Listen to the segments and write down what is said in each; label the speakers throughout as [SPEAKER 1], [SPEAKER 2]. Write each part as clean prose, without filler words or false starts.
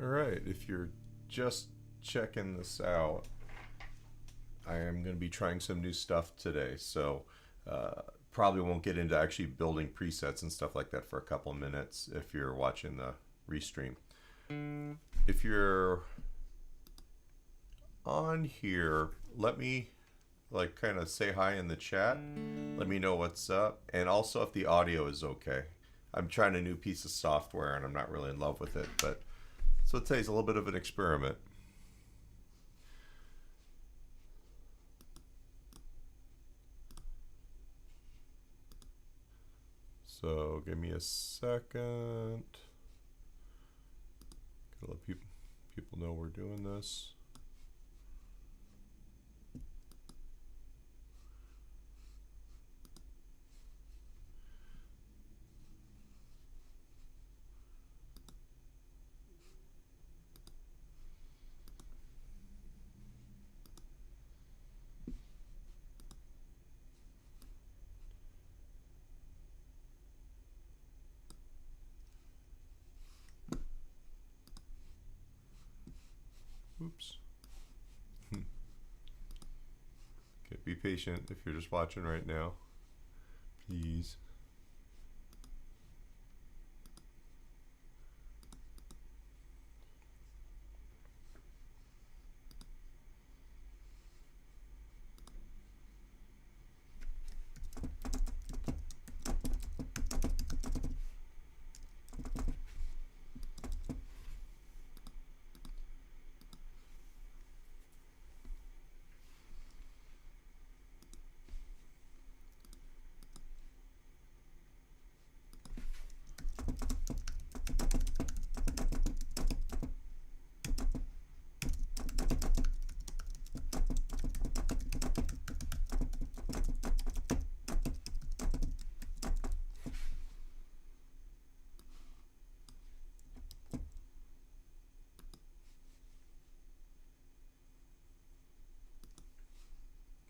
[SPEAKER 1] Alright, if you're just checking this out, I am going to be trying some new stuff today, so probably won't get into actually building presets and stuff like that for a couple of minutes if you're watching the restream. If you're on here, let me kind of say hi in the chat. Let me know what's up, and also if the audio is okay. I'm trying a new piece of software and I'm not really in love with it, but so today's a little bit of an experiment. So give me a second. Gotta let people know we're doing this. Oops. Okay, be patient if you're just watching right now, please.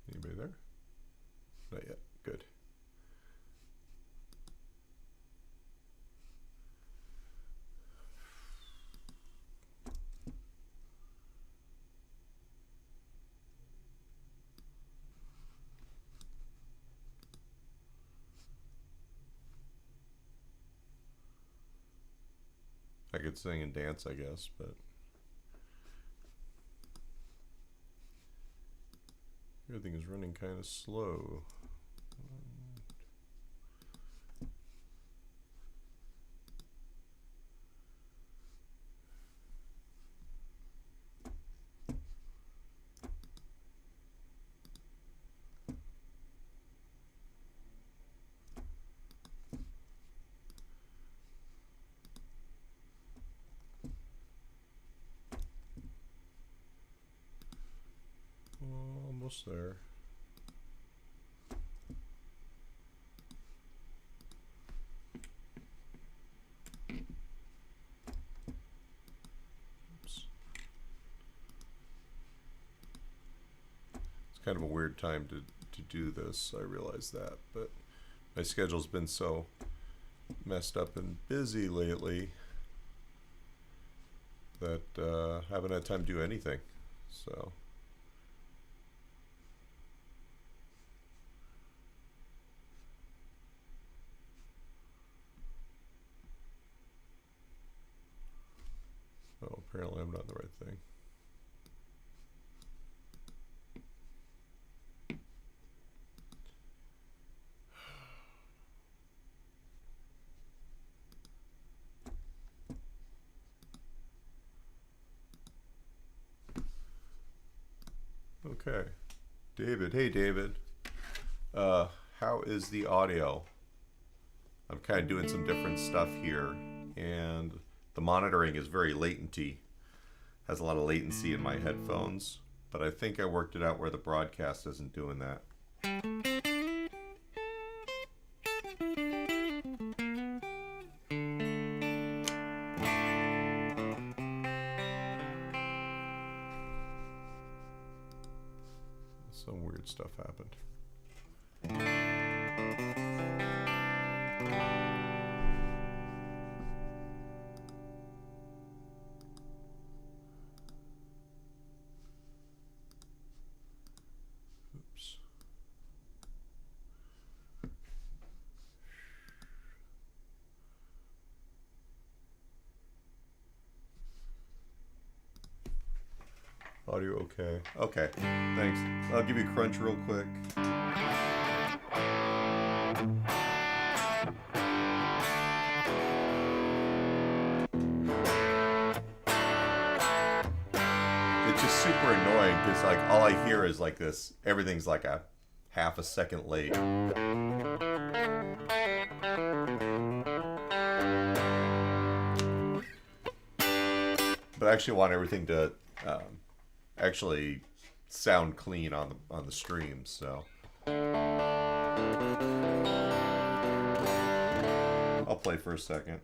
[SPEAKER 1] Anybody there? Not yet. Good. I could sing and dance, I guess, but everything is running kind of slow. Almost there. Oops. It's kind of a weird time to do this, I realize that, but my schedule's been so messed up and busy lately that I haven't had time to do anything, so oh, apparently I'm not on the right thing. Okay, David. Hey, David. How is the audio? I'm kind of doing some different stuff here, and the monitoring is very latency. Has a lot of latency in my headphones, but I think I worked it out where the broadcast isn't doing that. Some weird stuff happened. Audio okay. Okay, thanks. I'll give you crunch real quick. It's just super annoying because like all I hear is like this. Everything's like a half a second late. But I actually want everything to actually sound clean on the stream. So I'll play for a second.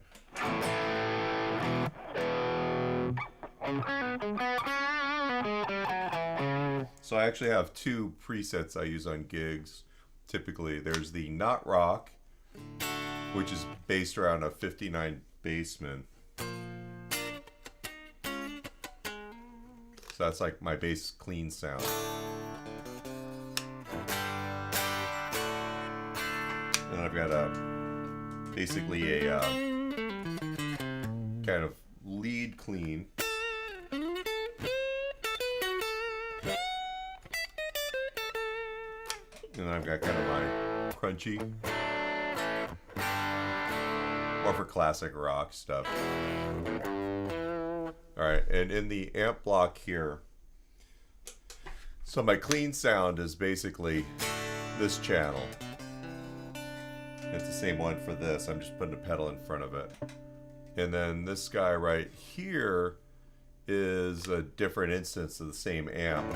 [SPEAKER 1] So I actually have two presets I use on gigs. Typically, there's the Not Rock, which is based around a 59 Bassman. So that's like my bass clean sound. And I've got basically a kind of lead clean. And then I've got kind of my crunchy, or for classic rock stuff. Alright, and in the amp block here, so my clean sound is basically this channel. It's the same one for this, I'm just putting a pedal in front of it. And then this guy right here is a different instance of the same amp,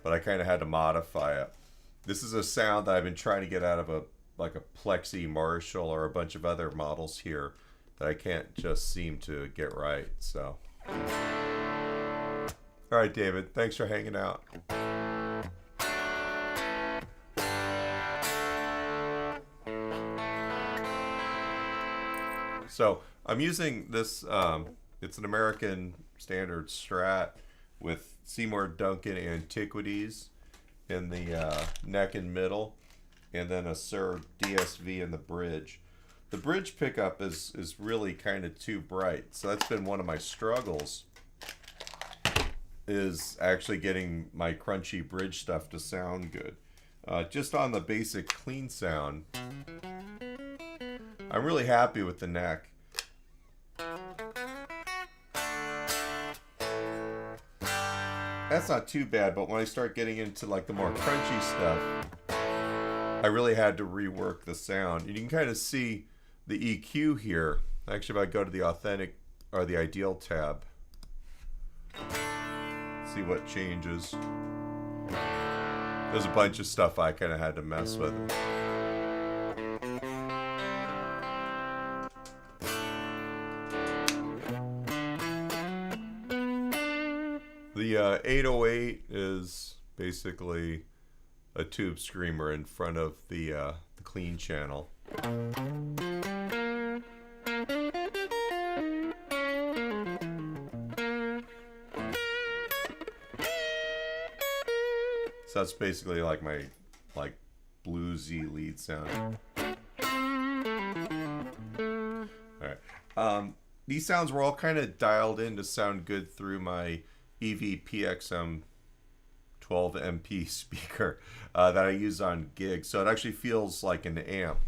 [SPEAKER 1] but I kind of had to modify it. This is a sound that I've been trying to get out of a Plexi Marshall or a bunch of other models here that I can't just seem to get right. So, all right, David, thanks for hanging out. So I'm using this. It's an American Standard Strat with Seymour Duncan Antiquities in the neck and middle, and then a Sir DSV in the bridge. The bridge pickup is really kind of too bright, so that's been one of my struggles, is actually getting my crunchy bridge stuff to sound good. Just on the basic clean sound, I'm really happy with the neck. That's not too bad, but when I start getting into like the more crunchy stuff, I really had to rework the sound. And you can kind of see the EQ here. Actually, if I go to the authentic or the ideal tab, see what changes. There's a bunch of stuff I kind of had to mess with. The 808 is basically a tube screamer in front of the clean channel. So that's basically like my bluesy lead sound. All right. These sounds were all kind of dialed in to sound good through my EV-PXM 12MP speaker that I use on gigs, so it actually feels like an amp.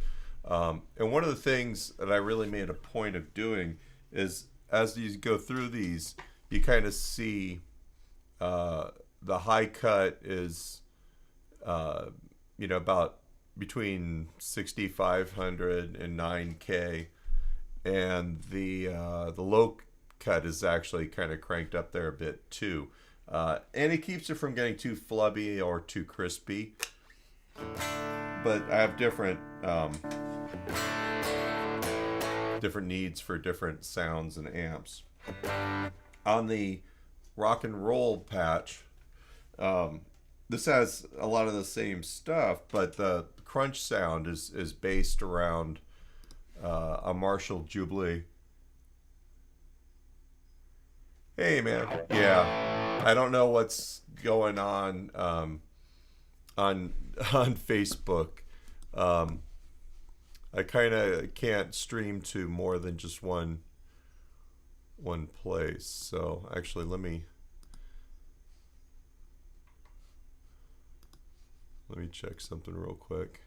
[SPEAKER 1] And one of the things that I really made a point of doing is, as you go through these, you kind of see the high cut is about between 6,500 and 9K, and the low cut is actually kind of cranked up there a bit too, and it keeps it from getting too flubby or too crispy. But I have different needs for different sounds and amps. On the rock and roll patch, this has a lot of the same stuff, but the crunch sound is based around a Marshall Jubilee. Hey man, yeah, I don't know what's going on Facebook. I kind of can't stream to more than just one place. So actually, let me Let me check something real quick.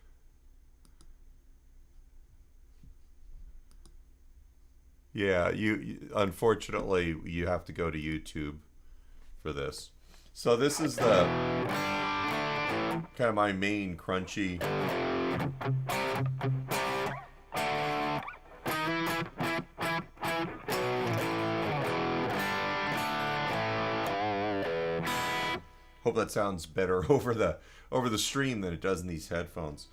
[SPEAKER 1] Yeah, you unfortunately you have to go to YouTube for this. So this is the kind of my main crunchy. Hope that sounds better over the stream than it does in these headphones.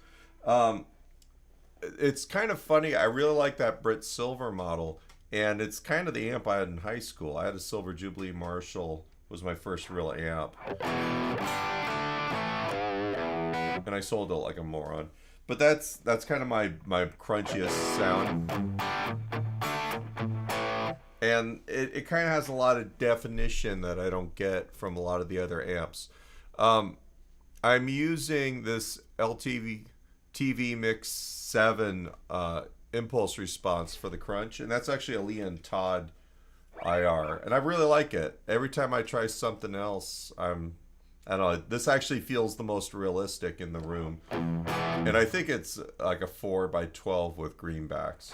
[SPEAKER 1] It's kind of funny. I really like that Brit Silver model, and it's kind of the amp I had in high school. I had a Silver Jubilee Marshall, was my first real amp, and I sold it like a moron. But that's kind of my crunchiest sound, and it kind of has a lot of definition that I don't get from a lot of the other amps. I'm using this LTV TV Mix 7 impulse response for the crunch, and that's actually a Lee and Todd IR, and I really like it. Every time I try something else, I don't know, this actually feels the most realistic in the room, and I think it's like a 4x12 with greenbacks.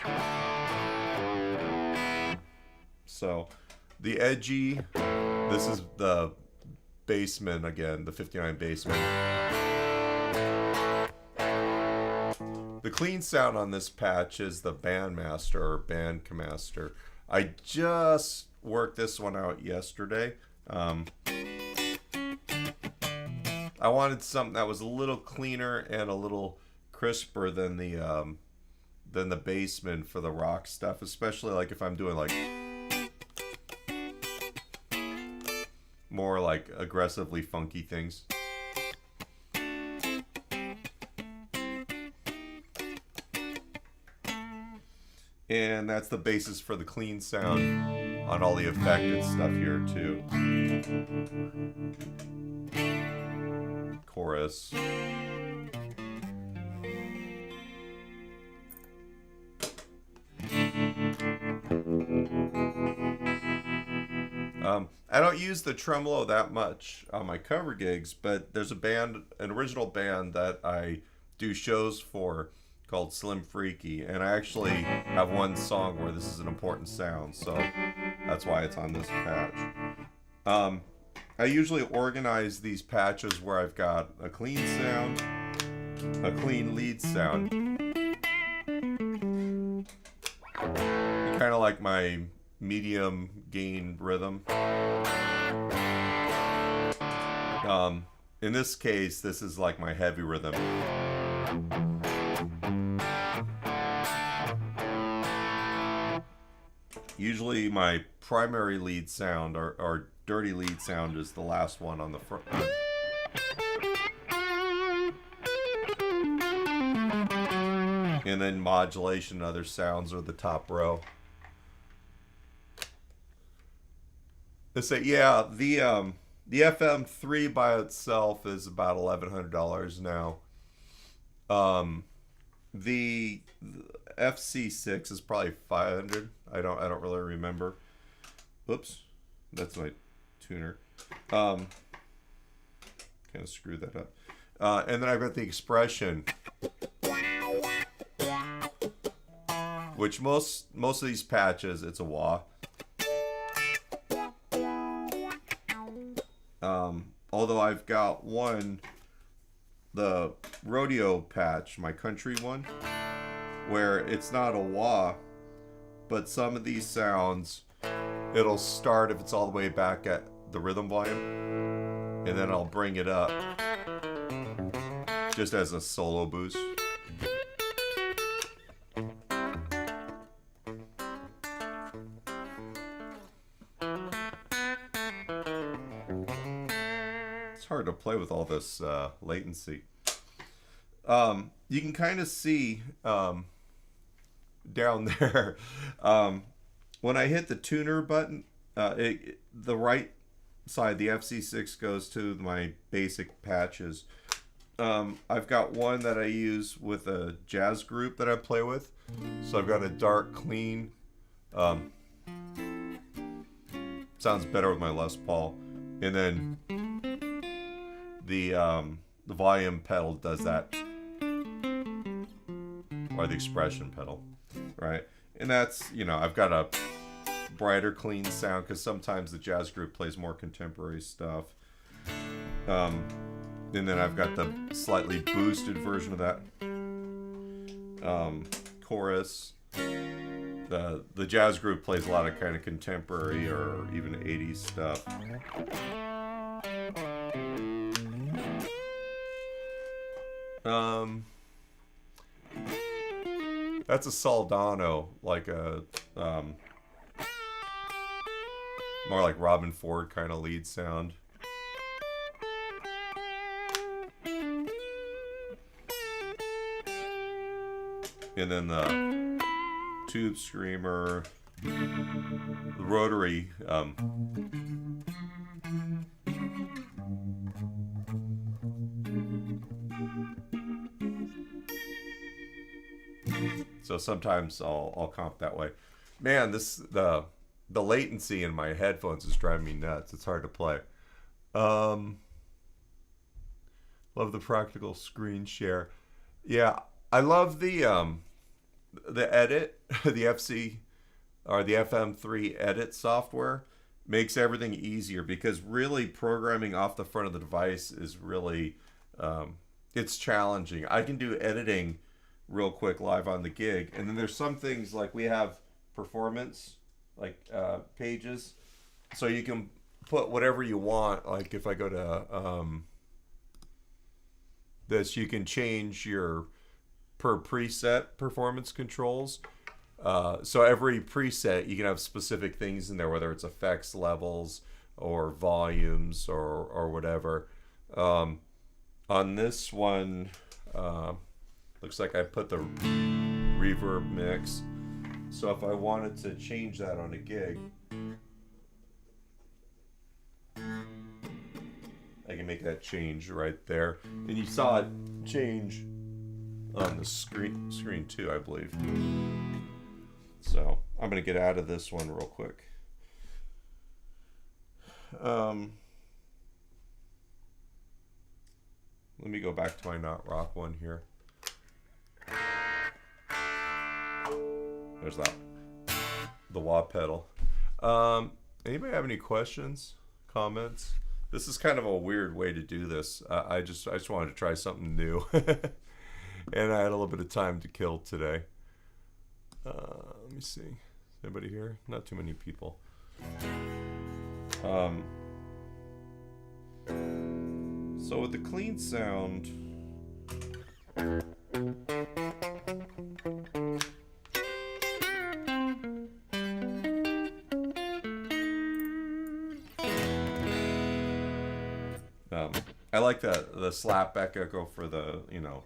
[SPEAKER 1] So the edgy, this is the Bassman again, the 59 Bassman. The clean sound on this patch is the Bandmaster or Bandmaster. I just worked this one out yesterday. I wanted something that was a little cleaner and a little crisper than the Bassman for the rock stuff, especially like if I'm doing like more like aggressively funky things. And that's the basis for the clean sound on all the affected stuff here too. Chorus. I don't use the tremolo that much on my cover gigs, but there's an original band that I do shows for called Slim Freaky, and I actually have one song where this is an important sound, so that's why it's on this patch. I usually organize these patches where I've got a clean sound, a clean lead sound, kind of like my medium gain rhythm. In this case, this is like my heavy rhythm. Usually my primary lead sound or dirty lead sound is the last one on the front. And then modulation and other sounds are the top row. They say, yeah, the FM3 by itself is about $1,100 now. The FC6 is probably $500. I don't really remember. Oops, that's my tuner. Kind of screwed that up. And then I've got the Expression, which most of these patches, it's a wah. Although I've got one, the rodeo patch, my country one, where it's not a wah, but some of these sounds, it'll start if it's all the way back at the rhythm volume, and then I'll bring it up just as a solo boost. Hard to play with all this latency. You can kind of see down there when I hit the tuner button, the right side, the FC6 goes to my basic patches. I've got one that I use with a jazz group that I play with, so I've got a dark clean, sounds better with my Les Paul, and then the the volume pedal does that, or the expression pedal, right? And that's, you know, I've got a brighter, clean sound because sometimes the jazz group plays more contemporary stuff. And then I've got the slightly boosted version of that chorus. The jazz group plays a lot of kind of contemporary or even 80s stuff. That's a Soldano, like a more like Robin Ford kind of lead sound. And then the tube screamer, the rotary. So sometimes I'll comp that way. Man, the latency in my headphones is driving me nuts. It's hard to play. Love the practical screen share. Yeah, I love the edit, the FC or the FM3 edit software makes everything easier because really programming off the front of the device is really it's challenging. I can do editing real quick live on the gig, and then there's some things like we have performance like pages, so you can put whatever you want. Like if I go to this, you can change your per preset performance controls. So every preset you can have specific things in there, whether it's effects levels or volumes or whatever. On this one, looks like I put the reverb mix. So if I wanted to change that on a gig, I can make that change right there. And you saw it change on the screen too, I believe. So I'm gonna get out of this one real quick. Let me go back to my not rock one here. There's that, the wah pedal. Anybody have any questions, comments? This is kind of a weird way to do this. I just wanted to try something new. And I had a little bit of time to kill today. Let me see. Is anybody here? Not too many people. So with the clean sound, I like the slapback echo for the, you know,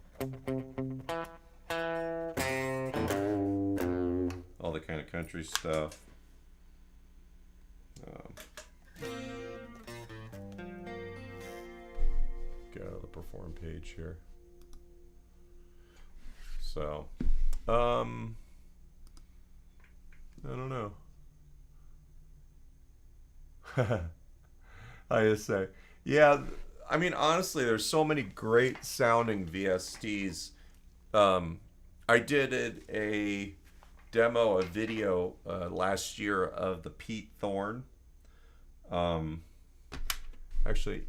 [SPEAKER 1] all the kind of country stuff. Get out of the perform page here. So, I don't know. I just say, yeah. I mean, honestly, there's so many great sounding VSTs. I did a demo, a video last year of the Pete Thorne. Actually,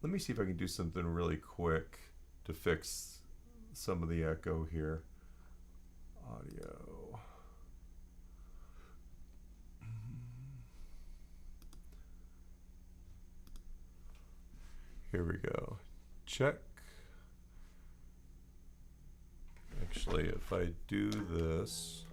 [SPEAKER 1] let me see if I can do something really quick to fix some of the echo here. Audio. Here we go. Check. Actually, if I do this.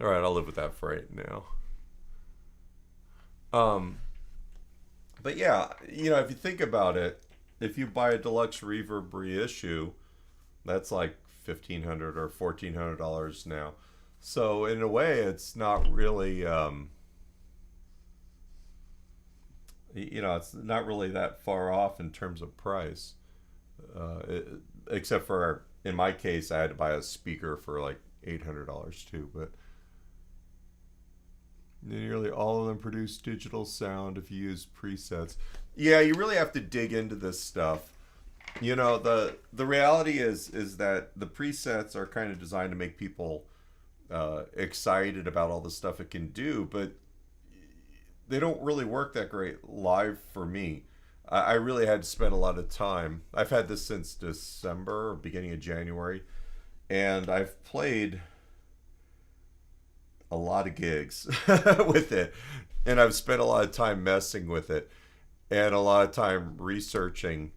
[SPEAKER 1] All right, I'll live with that for right now. But yeah, you know, if you think about it, if you buy a deluxe reverb reissue, that's like $1,500 or $1,400 now. So in a way, it's not really You know, it's not really that far off in terms of price, it, except for in my case, I had to buy a speaker for like $800 too. But nearly all of them produce digital sound if you use presets. Yeah, you really have to dig into this stuff. You know, the reality is that the presets are kind of designed to make people excited about all the stuff it can do, but they don't really work that great live for me. I really had to spend a lot of time. I've had this since December or beginning of January, and I've played a lot of gigs with it, and I've spent a lot of time messing with it, and a lot of time researching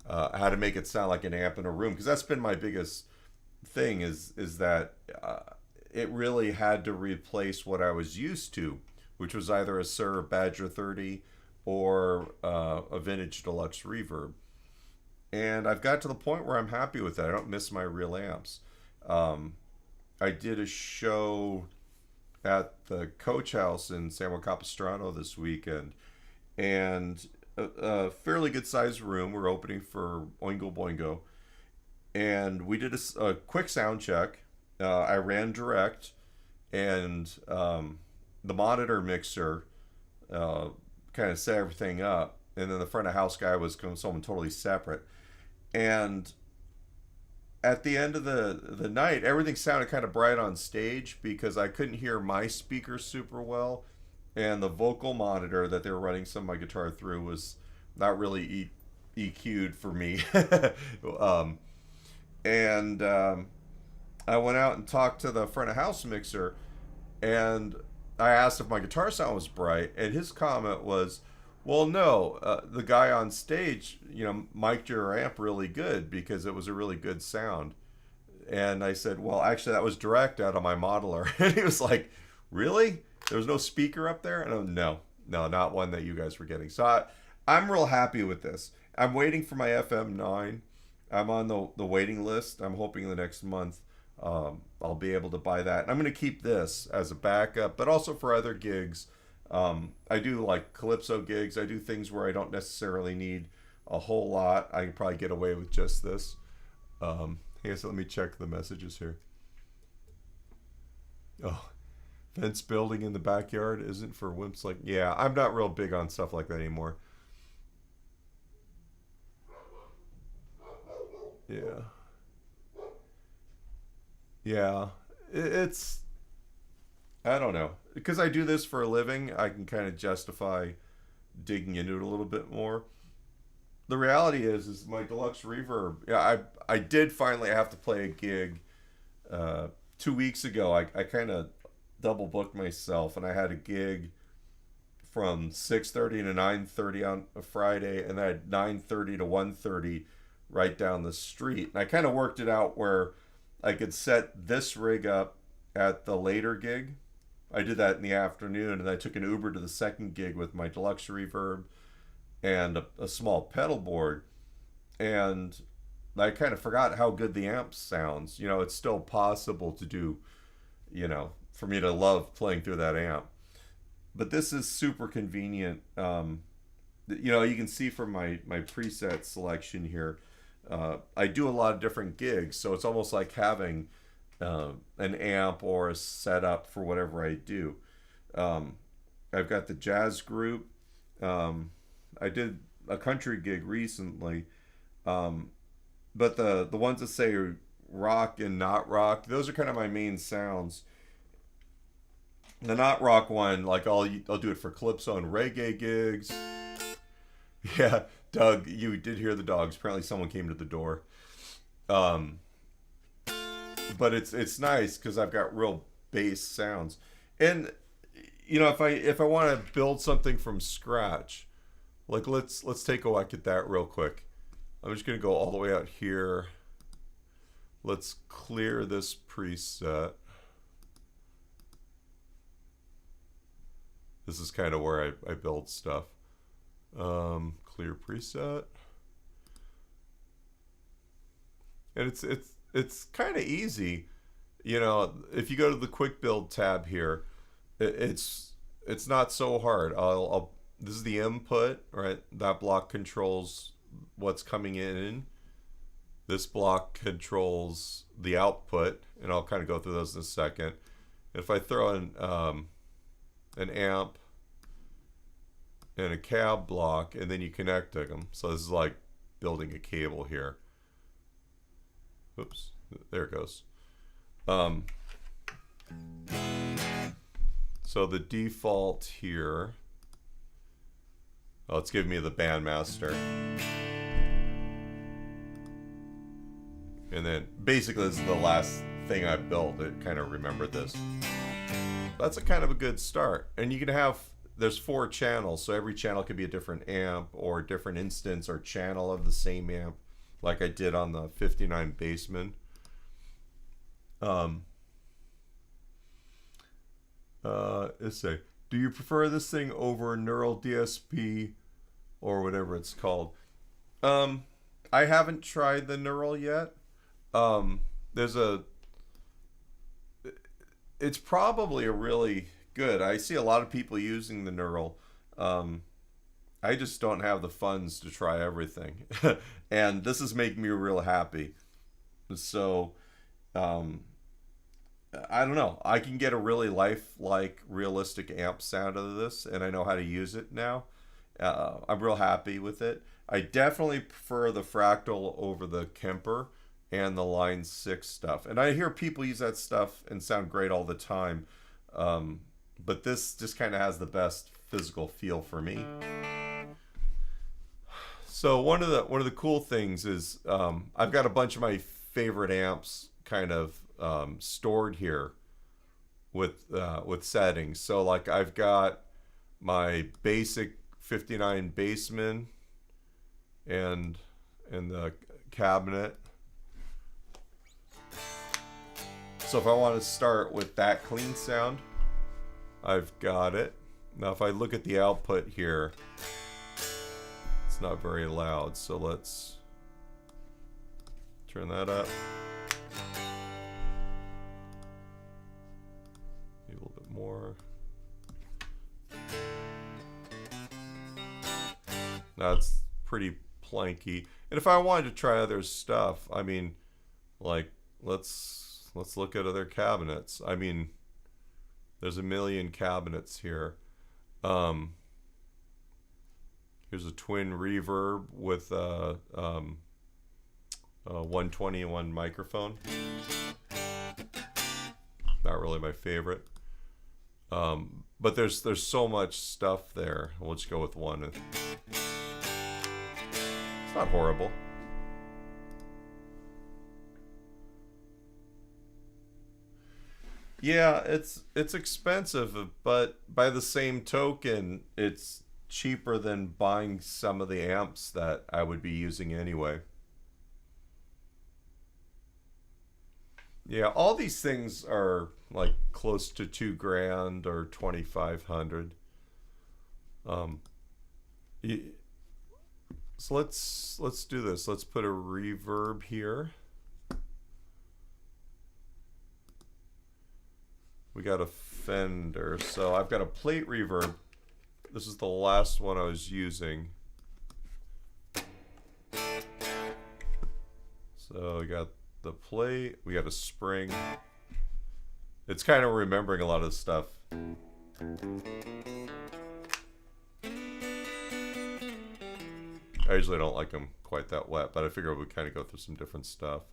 [SPEAKER 1] how to make it sound like an amp in a room, because that's been my biggest thing is that it really had to replace what I was used to, which was either a Shure Badger 30 or a vintage deluxe reverb. And I've got to the point where I'm happy with that. I don't miss my real amps. I did a show at the Coach House in San Juan Capistrano this weekend, and a fairly good sized room. We're opening for Oingo Boingo, and we did a quick sound check. I ran direct, and the monitor mixer kind of set everything up, and then the front of house guy was someone totally separate. And at the end of the night, everything sounded kind of bright on stage because I couldn't hear my speakers super well, and the vocal monitor that they were running some of my guitar through was not really EQ'd for me. And I went out and talked to the front of house mixer, and I asked if my guitar sound was bright, and his comment was, well, no, the guy on stage, you know, mic'd your amp really good because it was a really good sound. And I said, well, actually, that was direct out of my modeler. And he was like, really? There was no speaker up there? And I'm, no, not one that you guys were getting. So I'm real happy with this. I'm waiting for my FM9. I'm on the waiting list. I'm hoping in the next month I'll be able to buy that. And I'm going to keep this as a backup, but also for other gigs. I do like calypso gigs. I do things where I don't necessarily need a whole lot. I can probably get away with just this. So let me check the messages here. Oh, fence building in the backyard isn't for wimps like... Yeah, I'm not real big on stuff like that anymore. Yeah. Yeah. It's... I don't know. Because I do this for a living, I can kind of justify digging into it a little bit more. The reality is my deluxe reverb. Yeah, I did finally have to play a gig 2 weeks ago. I kind of double booked myself, and I had a gig from 6:30 to 9:30 on a Friday, and I had 9:30 to 1:30 right down the street. And I kind of worked it out where I could set this rig up at the later gig. I did that in the afternoon, and I took an Uber to the second gig with my deluxe reverb and a small pedal board. And I kind of forgot how good the amp sounds. You know, it's still possible to do, you know, for me to love playing through that amp. But this is super convenient. You know, you can see from my preset selection here, I do a lot of different gigs, so it's almost like having an amp or a setup for whatever I do. I've got the jazz group. I did a country gig recently, but the ones that say rock and not rock, those are kind of my main sounds. The not rock one, like I'll do it for calypso and reggae gigs. Yeah, Doug, you did hear the dogs. Apparently, someone came to the door. But it's nice because I've got real bass sounds, and you know, if I want to build something from scratch, like let's take a whack at that real quick. I'm just gonna go all the way out here. Let's clear this preset. This is kind of where I build stuff. Clear preset, and it's kind of easy. You know, if you go to the quick build tab here, it's not so hard. this is the input, right? That block controls what's coming in. This block controls the output, and I'll kind of go through those in a second. If I throw in an amp and a cab block, and then you connect them. So this is like building a cable here. Oops, there it goes. So the default here, oh, it's giving me the bandmaster. And then basically this is the last thing I built that kind of remembered this. That's a kind of a good start. And you can have, there's 4 channels, so every channel could be a different amp or a different instance or channel of the same amp, like I did on the 59 Bassman. Let's say, do you prefer this thing over Neural DSP or whatever it's called? I haven't tried the Neural yet. It's probably a really good. I see a lot of people using the Neural. I just don't have the funds to try everything. And this is making me real happy. So, I don't know. I can get a really lifelike, realistic amp sound out of this, and I know how to use it now. I'm real happy with it. I definitely prefer the Fractal over the Kemper and the Line 6 stuff. And I hear people use that stuff and sound great all the time. But this just kind of has the best physical feel for me. So one of the cool things is I've got a bunch of my favorite amps kind of stored here with settings. So like I've got my basic 59 Bassman and the cabinet. So if I want to start with that clean sound, I've got it. Now if I look at the output here, it's not very loud, so let's turn that up. Maybe a little bit more. That's pretty planky. And if I wanted to try other stuff, I mean, like let's look at other cabinets. I mean, there's a million cabinets here. Here's a twin reverb with a 121 microphone. Not really my favorite. But there's so much stuff there. We'll just go with one. It's not horrible. Yeah, it's expensive, but by the same token, it's cheaper than buying some of the amps that I would be using anyway. Yeah, all these things are like close to $2,000 or $2,500. So let's do this. Let's put a reverb here. We got a Fender, so I've got a plate reverb. This is the last one I was using. So we got the plate, we got a spring. It's kind of remembering a lot of stuff. I usually don't like them quite that wet, but I figure we kind of go through some different stuff.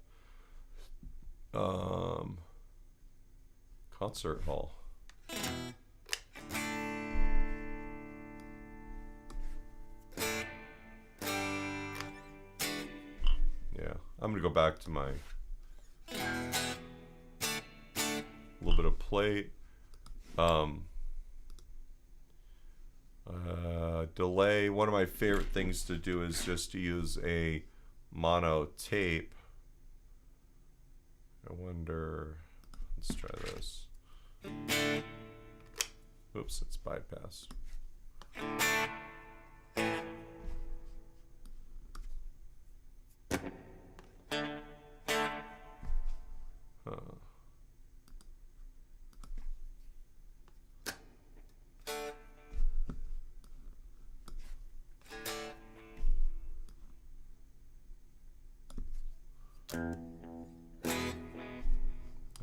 [SPEAKER 1] Concert hall. Yeah, I'm gonna go back to my little bit of plate. Delay. One of my favorite things to do is just to use a mono tape. I wonder, let's try this. Oops, it's bypassed.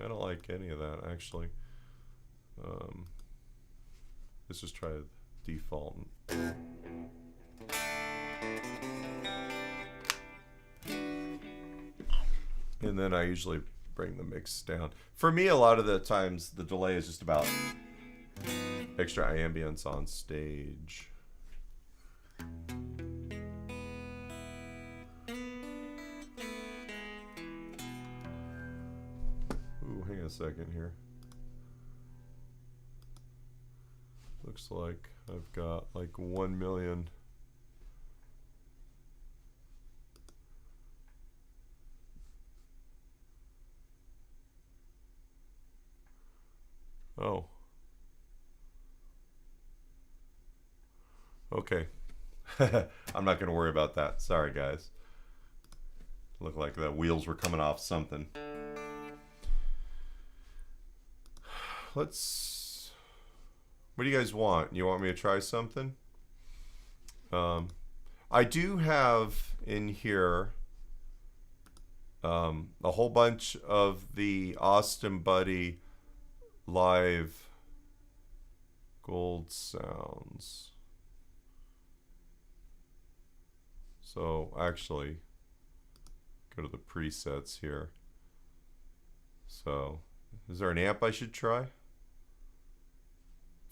[SPEAKER 1] I don't like any of that actually. Let's just try default. And then I usually bring the mix down. For me, a lot of the times the delay is just about extra ambience on stage. Ooh, hang on a second here. Looks like I've got like 1 million. Oh. Okay. I'm not going to worry about that. Sorry, guys. Looked like the wheels were coming off something. Let's... What do you guys want? You want me to try something? I do have in here a whole bunch of the Austin Buddy live gold sounds. So actually, go to the presets here. So, is there an amp I should try?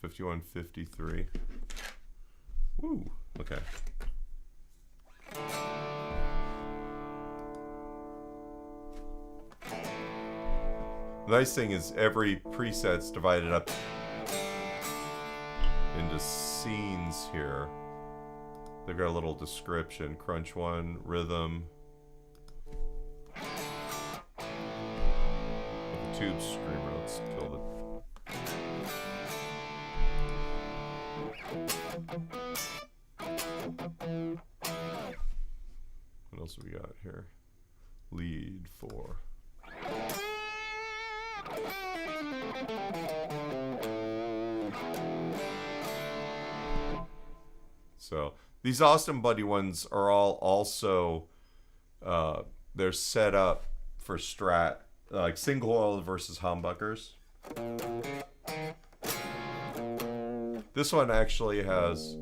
[SPEAKER 1] 5153. Woo, okay. The nice thing is every preset's divided up into scenes here. They've got a little description. Crunch 1, rhythm. With the tube screamer, let's kill the... What else have we got here? Lead 4. So these Austin Buddy ones are all also they're set up for Strat, like single oil versus humbuckers. This one actually has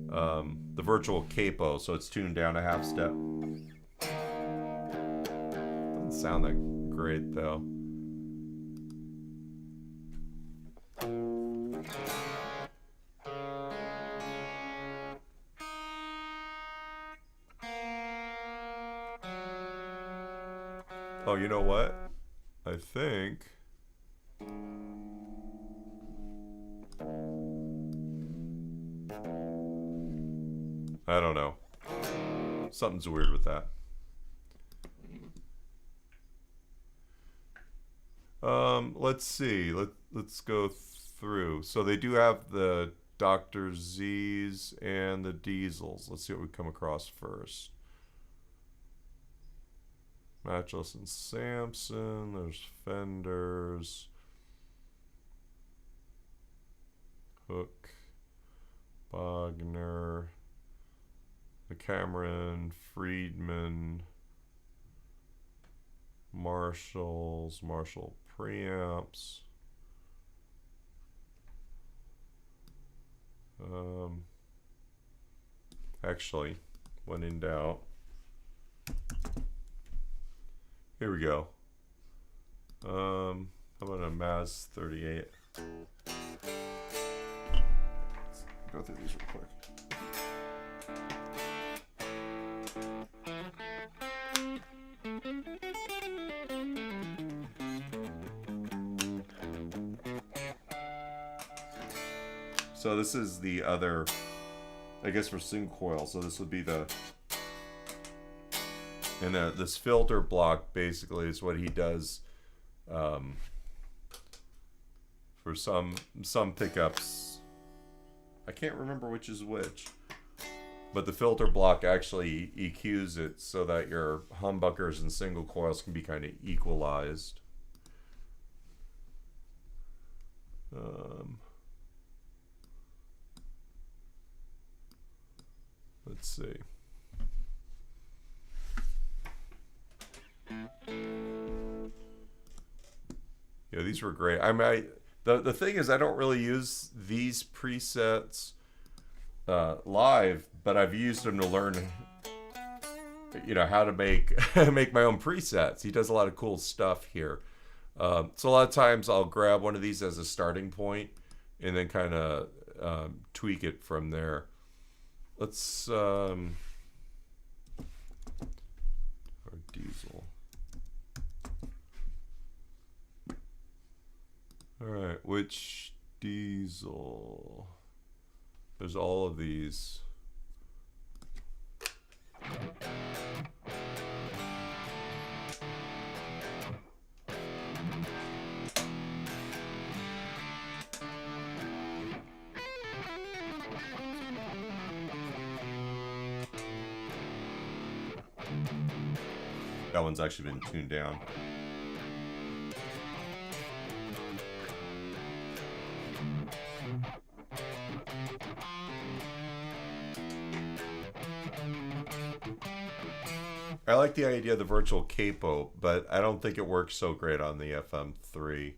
[SPEAKER 1] the virtual capo, so it's tuned down a half step. Doesn't sound that great though. Oh, you know what? I think... I don't know. Something's weird with that. Let's see. Let's go through. So they do have the Dr. Z's and the Diesels. Let's see what we come across first. Matchless and Samson. There's Fenders. Hook. Bogner. The Cameron. Friedman. Marshalls. Marshall preamps. Actually, when in doubt. Here we go. How about a Maz 38? Let's go through these real quick. So this is the other, I guess, for single coil. So this would be the, and this filter block basically is what he does for some pickups. I can't remember which is which, but the filter block actually EQs it so that your humbuckers and single coils can be kind of equalized. Let's see. Yeah, these were great. The thing is, I don't really use these presets live, but I've used them to learn, how to make make my own presets. He does a lot of cool stuff here. So a lot of times I'll grab one of these as a starting point and then kind of tweak it from there. Let's or diesel. All right, which diesel? There's all of these. That one's actually been tuned down. I like the idea of the virtual capo, but I don't think it works so great on the FM3.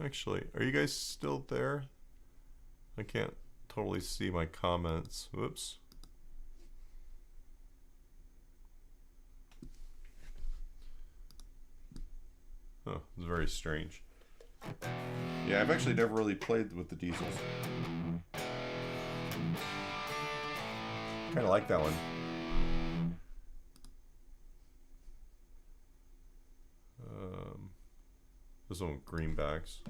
[SPEAKER 1] Actually, are you guys still there? I can't totally see my comments. Whoops. Oh, it's very strange. Yeah, I've actually never really played with the diesels. Kind of like that one. This one with greenbacks.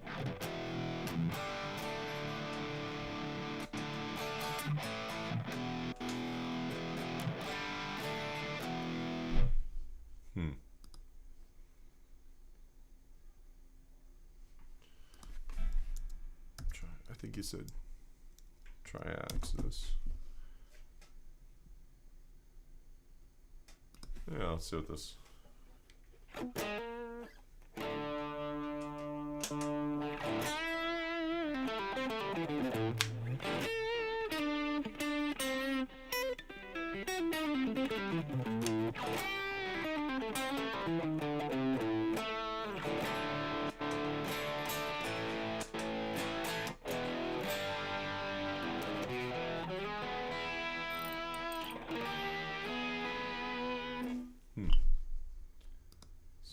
[SPEAKER 1] I think you said tri-axis. Yeah, let's see what this.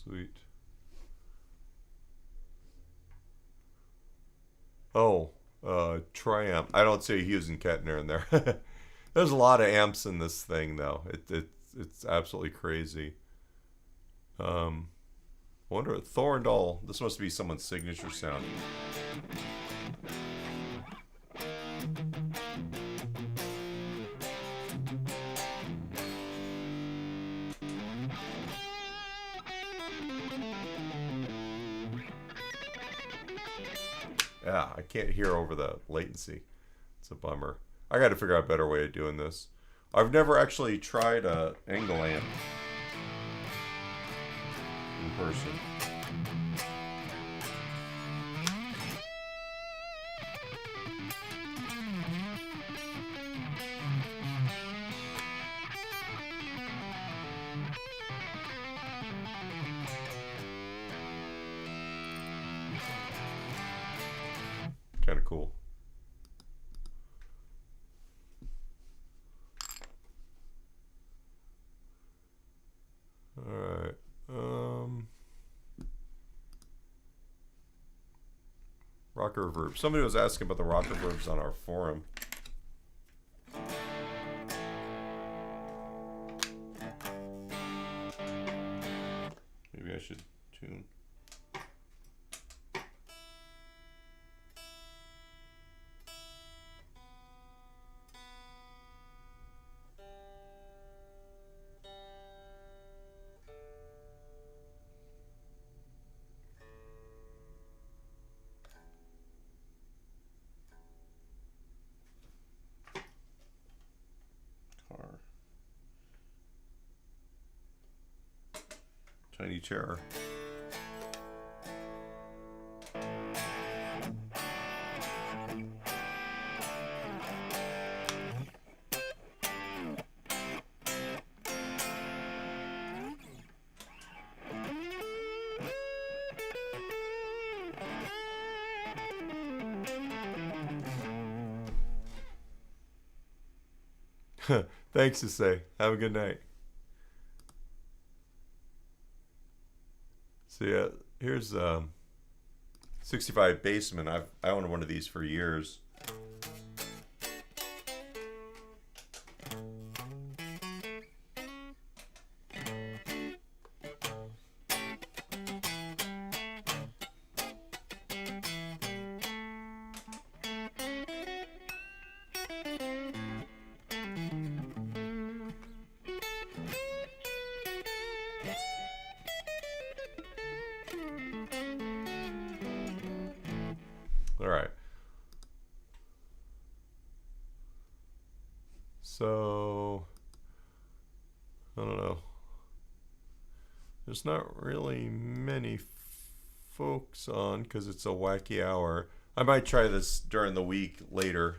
[SPEAKER 1] Sweet. Oh, triamp. I don't see Hughes and Kettner in there. There's a lot of amps in this thing, though. It's absolutely crazy. Wonder Thorndal. This must be someone's signature sound. Yeah, I can't hear over the latency. It's a bummer. I got to figure out a better way of doing this. I've never actually tried a angle amp in person. Kind of cool. All right. Rocker reverb. Somebody was asking about the rocker reverbs on our forum. Maybe I should tune. Tiny chair. Thanks to say. Have a good night. So yeah, here's 65 Basement. I owned one of these for years. All right. So, I don't know. There's not really many folks on because it's a wacky hour. I might try this during the week later,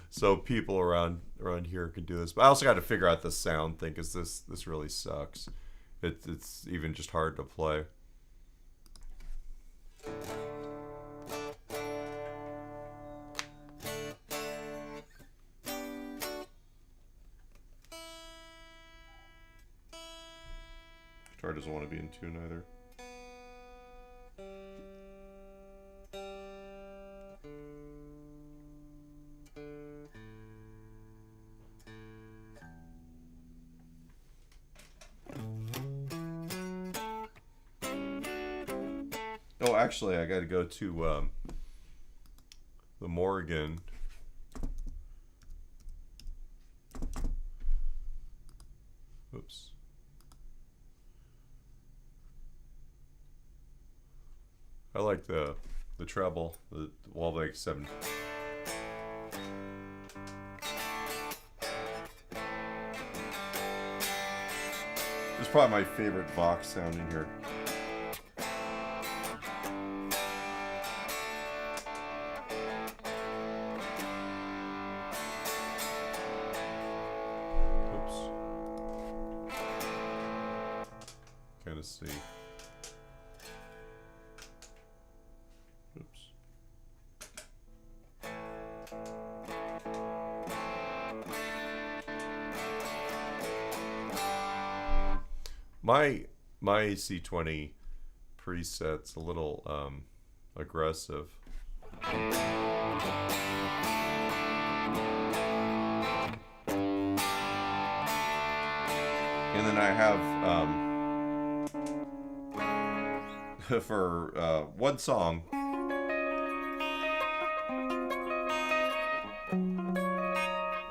[SPEAKER 1] so people around here can do this. But I also got to figure out the sound thing because this really sucks. It's even just hard to play. Guitar doesn't want to be in tune either. Oh, actually, I got to go to the Morgan. Oops. I like the treble, the Wallbank 7. It's probably my favorite Vox sound in here. Oops. Kind of see. Oops. My AC20 preset's a little aggressive. And then I have for one song,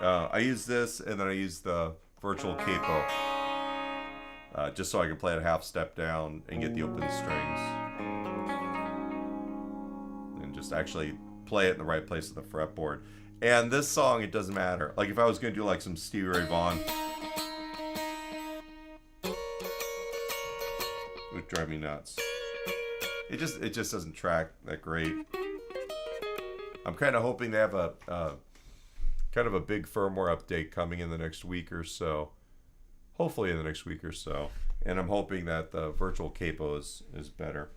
[SPEAKER 1] I use this, and then I use the virtual capo, just so I can play it a half step down and get the open strings, and just actually play it in the right place of the fretboard. And this song, it doesn't matter. Like if I was going to do like some Stevie Ray Vaughan, it would drive me nuts. It just doesn't track that great. I'm kind of hoping they have a kind of a big firmware update coming in the next week or so. Hopefully in the next week or so. And I'm hoping that the virtual capo is better.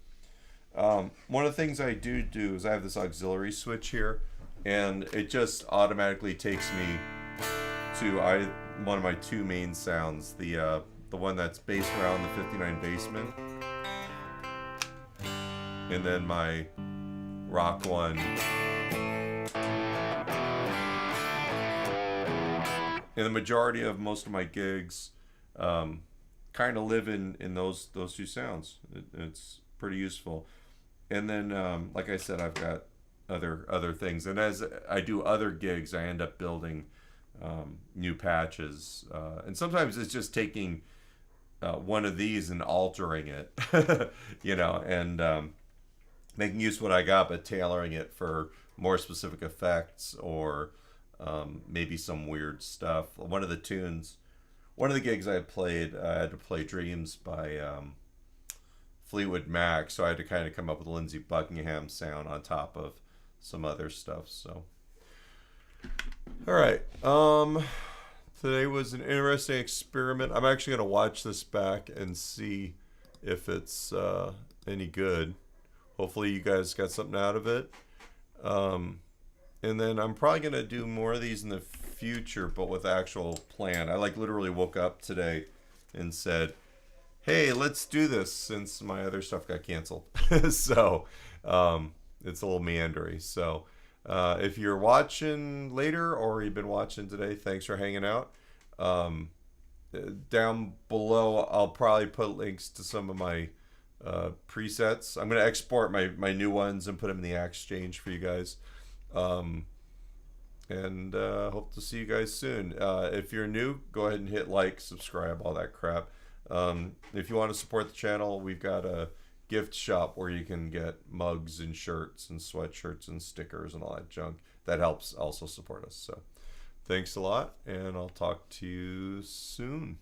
[SPEAKER 1] One of the things I do is I have this auxiliary switch here, and it just automatically takes me to one of my two main sounds, the one that's based around the 59 Basement, and then my rock one. And the majority of most of my gigs kind of live in those two sounds. It's pretty useful. And then, like I said, I've got other things. And as I do other gigs, I end up building new patches. And sometimes it's just taking one of these and altering it, and making use of what I got, but tailoring it for more specific effects or maybe some weird stuff. One of the gigs I played, I had to play Dreams by Fleetwood Mac, so I had to kind of come up with a Lindsey Buckingham sound on top of some other stuff. So, all right. Today was an interesting experiment. I'm actually going to watch this back and see if it's any good. Hopefully you guys got something out of it. And then I'm probably going to do more of these in the future, but with actual plan. I like literally woke up today and said, hey, let's do this, since my other stuff got canceled. So it's a little meandering. So if you're watching later or you've been watching today, thanks for hanging out. Down below, I'll probably put links to some of my presets. I'm going to export my new ones and put them in the Exchange for you guys. And hope to see you guys soon. If you're new, go ahead and hit like, subscribe, all that crap. If you want to support the channel, we've got a gift shop where you can get mugs and shirts and sweatshirts and stickers and all that junk. That helps also support us. So thanks a lot, and I'll talk to you soon.